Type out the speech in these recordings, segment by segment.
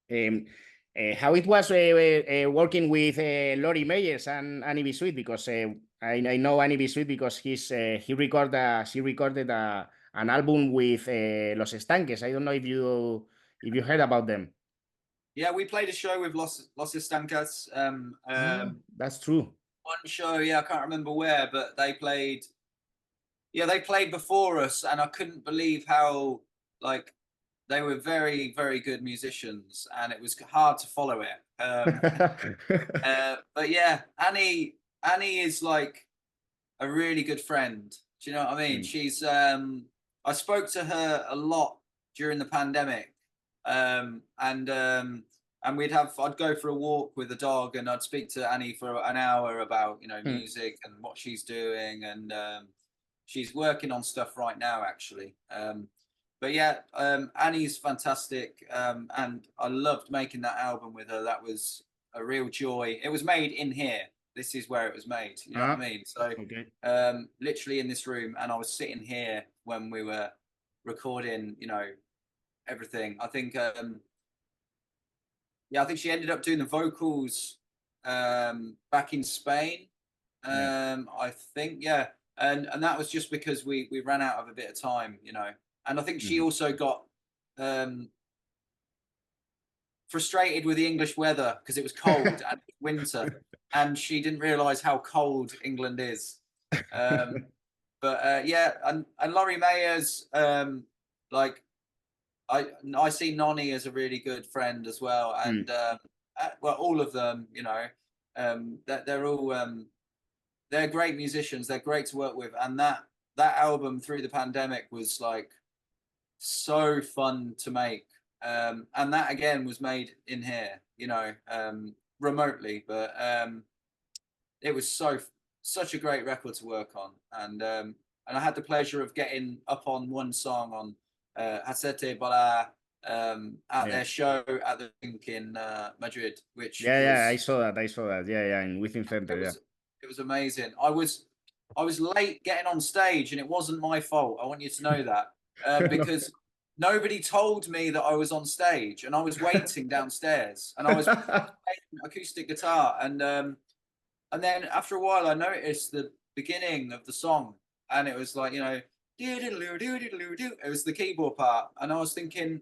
how it was working with Lori Meyers and Annie B. Sweet, because I know Annie B. Sweet because she recorded an album with Los Estanques. I don't know if you heard about them. Yeah, we played a show with Los Estancas. That's true. One show, yeah, I can't remember where, but they played. Yeah, they played before us, and I couldn't believe how like they were very, very good musicians, and it was hard to follow it. But yeah, Annie is like a really good friend. Do you know what I mean? She's I spoke to her a lot during the pandemic, and I'd go for a walk with the dog, and I'd speak to Annie for an hour about music and what she's doing, and she's working on stuff right now actually. But yeah, Annie's fantastic, and I loved making that album with her. That was a real joy. It was made in here. This is where it was made. You know what I mean? So, literally in this room, and I was sitting here when we were recording. Everything. I think, I think she ended up doing the vocals back in Spain. I think, yeah, and that was just because we ran out of a bit of time, And I think she also got frustrated with the English weather because it was cold and winter, and she didn't realise how cold England is. But yeah, and Laurie Mayers, like I see Nonny as a really good friend as well, and well, all of them, they're all they're great musicians. They're great to work with, and that album Through the Pandemic was like so fun to make, and that again was made in here, remotely, but it was such a great record to work on, and I had the pleasure of getting up on one song on Hacete Bala at their show at the Pink in Madrid, which I saw that in Within Center. It was amazing. I was late getting on stage, and it wasn't my fault. I want you to know that, because nobody told me that I was on stage, and I was waiting downstairs, and I was playing acoustic guitar, and then after a while I noticed the beginning of the song, and it was like, it was the keyboard part, and I was thinking,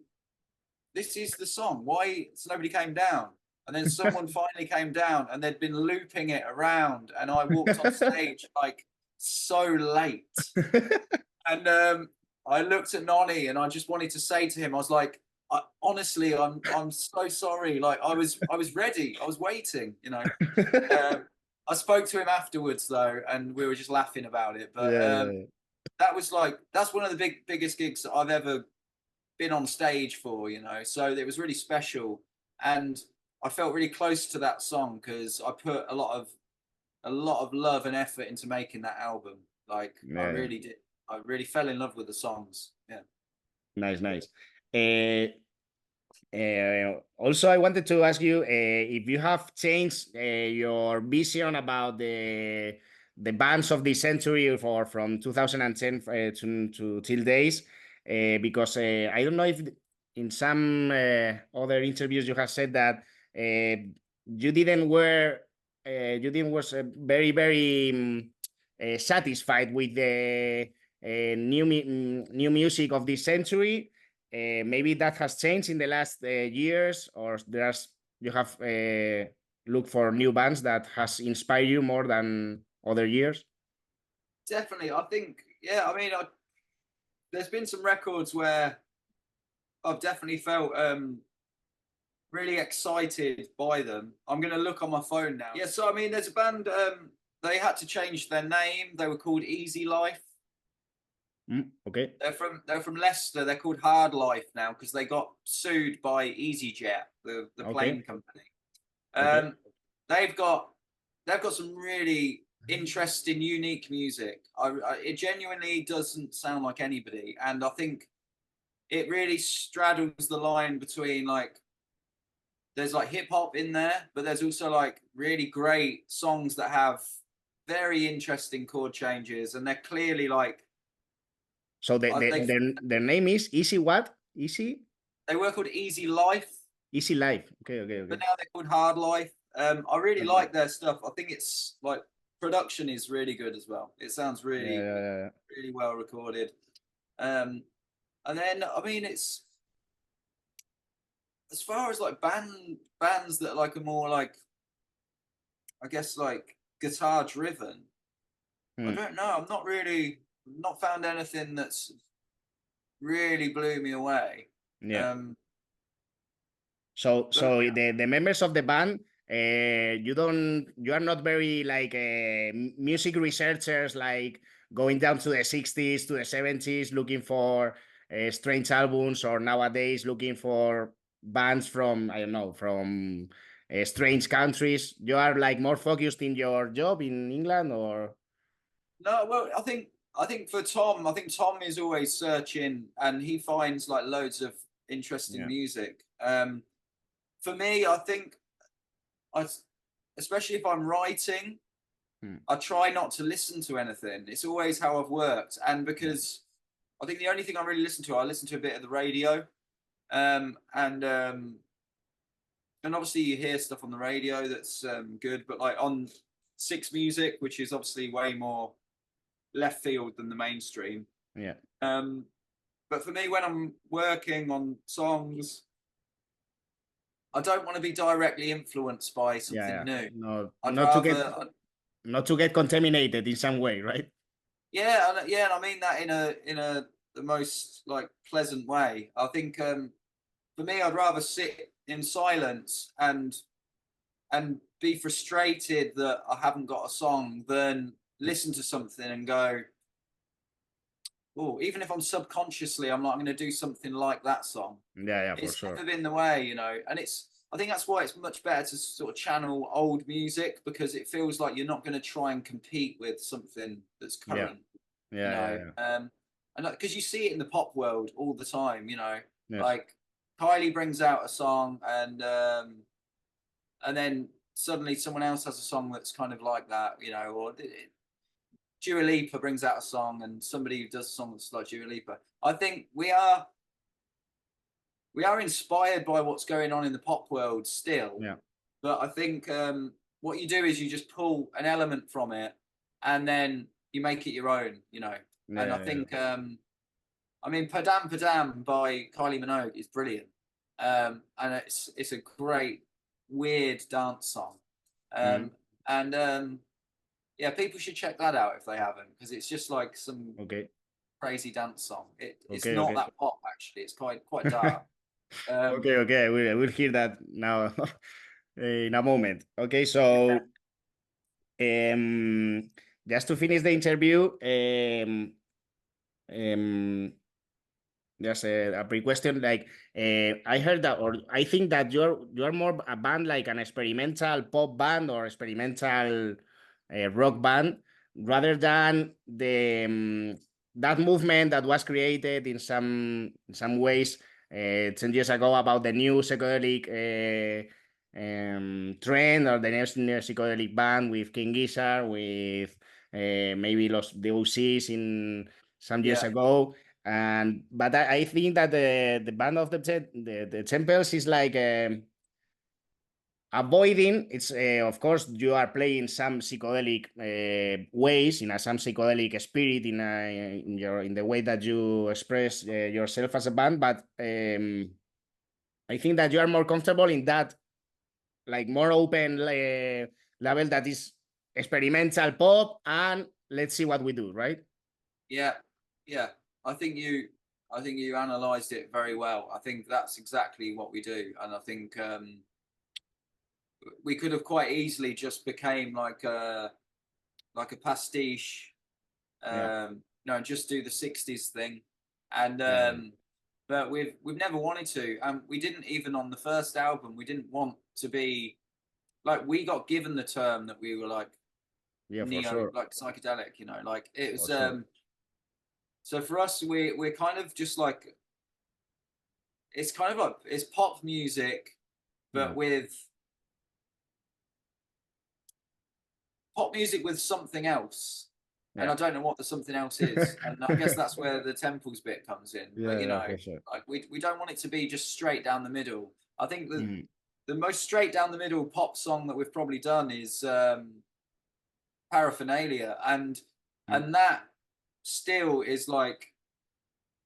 this is the song. Why nobody came down? And then someone finally came down, and they'd been looping it around, and I walked on stage like so late. And I looked at Nonny, and I just wanted to say to him, I was like, honestly, I'm so sorry. Like I was ready. I was waiting, I spoke to him afterwards though, and we were just laughing about it. But that's one of the biggest gigs that I've ever been on stage for, So it was really special, and I felt really close to that song because I put a lot of love and effort into making that album. Like I really did. I really fell in love with the songs. Yeah. Nice. Also, I wanted to ask you if you have changed your vision about the bands of the century from 2010 to till days, because I don't know if in some other interviews you have said that you didn't was very very satisfied with the new music of this century. Maybe that has changed in the last years, or you have looked for new bands that has inspired you more than other years. Definitely, I think, yeah. I mean, there's been some records where I've definitely felt really excited by them. I'm going to look on my phone now. Yeah, so I mean, there's a band. They had to change their name. They were called Easy Life. Okay. They're from Leicester. They're called Hard Life now because they got sued by EasyJet, the plane company. They've got some really interesting, unique music. It genuinely doesn't sound like anybody, and I think it really straddles the line between like there's like hip hop in there, but there's also like really great songs that have very interesting chord changes, and they're clearly like. So their name is Easy what? Easy? They were called Easy Life. Easy Life. Okay. but now they're called Hard Life. I really like their stuff. I think it's like production is really good as well. It sounds really, really well recorded. And then I mean, it's as far as like bands that like are more like, I guess like guitar driven. I don't know. I'm not found anything that's really blew me away. Yeah. So the members of the band, you are not very like music researchers, like going down to the 60s to the 70s looking for strange albums, or nowadays looking for bands from, I don't know, from strange countries. You are like more focused in your job in England, or? No, well, I think for Tom, I think Tom is always searching, and he finds like loads of interesting music. For me, I think especially if I'm writing, I try not to listen to anything. It's always how I've worked, and because I think the only thing I really listen to, I listen to a bit of the radio, and obviously you hear stuff on the radio that's good, but like on Six Music, which is obviously way more left field than the mainstream. Yeah. But for me, when I'm working on songs, I don't want to be directly influenced by something new. No, I'd not rather not to get contaminated in some way, right? Yeah, and I mean that in the most like pleasant way. I think for me, I'd rather sit in silence and be frustrated that I haven't got a song than listen to something and go, oh, even if I'm subconsciously, I'm not going to do something like that song. Yeah, for It's sure. never been the way, you know, and I think that's why it's much better to sort of channel old music, because it feels like you're not going to try and compete with something that's current. And because you see it in the pop world all the time, you know, like Kylie brings out a song and then suddenly someone else has a song that's kind of like that, you know, or Dua Lipa brings out a song and somebody does a song that's like Dua Lipa. I think we are inspired by what's going on in the pop world still. Yeah. But I think what you do is you just pull an element from it and then you make it your own, you know. And I think, I mean, Padam Padam by Kylie Minogue is brilliant. And it's a great, weird dance song. Yeah, people should check that out if they haven't, because it's just like some crazy dance song. It's not that pop, actually. It's quite dark. Okay. I will hear that now in a moment. Okay, so just to finish the interview, just a pre-question. Like, I heard that, or I think that you're more a band like an experimental pop band or experimental rock band, rather than the that movement that was created in some ways 10 years ago about the new psychedelic trend, or the new psychedelic band with King Gizzard, with maybe the OCs in some years ago. But I think that the band of the Temples is like avoiding. It's of course you are playing some psychedelic ways, in some psychedelic spirit in the way that you express yourself as a band. But I think that you are more comfortable in that, like more open level that is experimental pop, and let's see what we do, right? Yeah. I think you analysed it very well. I think that's exactly what we do, and I think we could have quite easily just became like a pastiche, just do the 60s thing, and but we've never wanted to, and we didn't even on the first album. We didn't want to be like, we got given the term that we were like like psychedelic, you know, like it was. So for us, we're kind of just like, it's kind of like, it's pop music, but with pop music with something else. And I don't know what the something else is. And I guess that's where the Temples bit comes in. But you know, like we don't want it to be just straight down the middle. I think Mhm. the most straight down the middle pop song that we've probably done is Paraphernalia, Mm. and that still is like,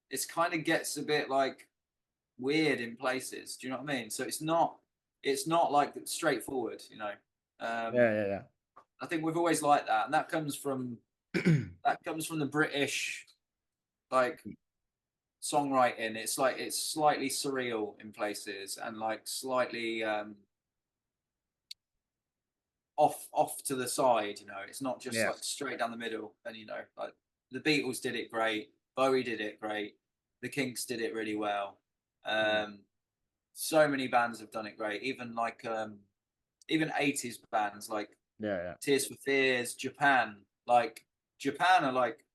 it's kind of gets a bit like weird in places. Do you know what I mean? So it's not like straightforward, you know. Yeah, yeah, I think we've always liked that, and yeah. that comes from the British like songwriting. It's like it's slightly surreal in places and like slightly off to the side, you know. It's not just like Yes. straight down the middle. And you know, like the Beatles did it great, Bowie did it great, the Kinks did it really well. Mm. So many bands have done it great, even 80s bands like Yeah, yeah. Tears for Fears, Japan. Like Japan are like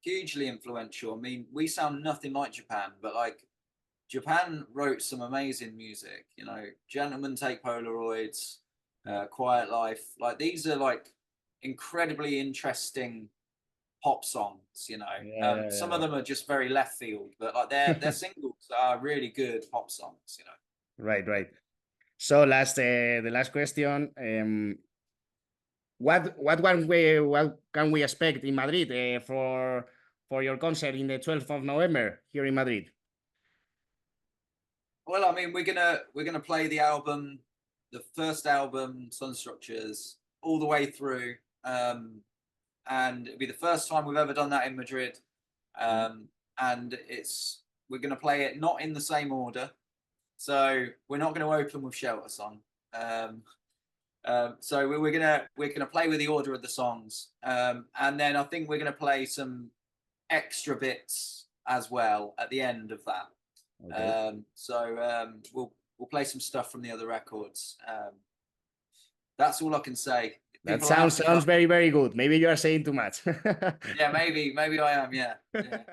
hugely influential. I mean, we sound nothing like Japan, but like Japan wrote some amazing music, you know. Gentlemen Take Polaroids, Mm. Quiet Life. Like these are like incredibly interesting pop songs, you know. Yeah, yeah, Some of yeah, them are just very left field, but like their yeah. singles are really good pop songs, you know. Right, right. So the last question. What can we expect in Madrid for your concert in the 12th of November here in Madrid? Well, I mean, we're gonna play the album, the first album, Sun Structures, all the way through, and it'll be the first time we've ever done that in Madrid. Mm. And we're gonna play it not in the same order, so we're not going to open with Shelter Song. Um, so we're gonna play with the order of the songs, and then I think we're gonna play some extra bits as well at the end of that. Okay. We'll play some stuff from the other records. That's all I can say. That People have to come. sounds very, very good. Maybe you are saying too much. Yeah, maybe I am. Yeah, yeah.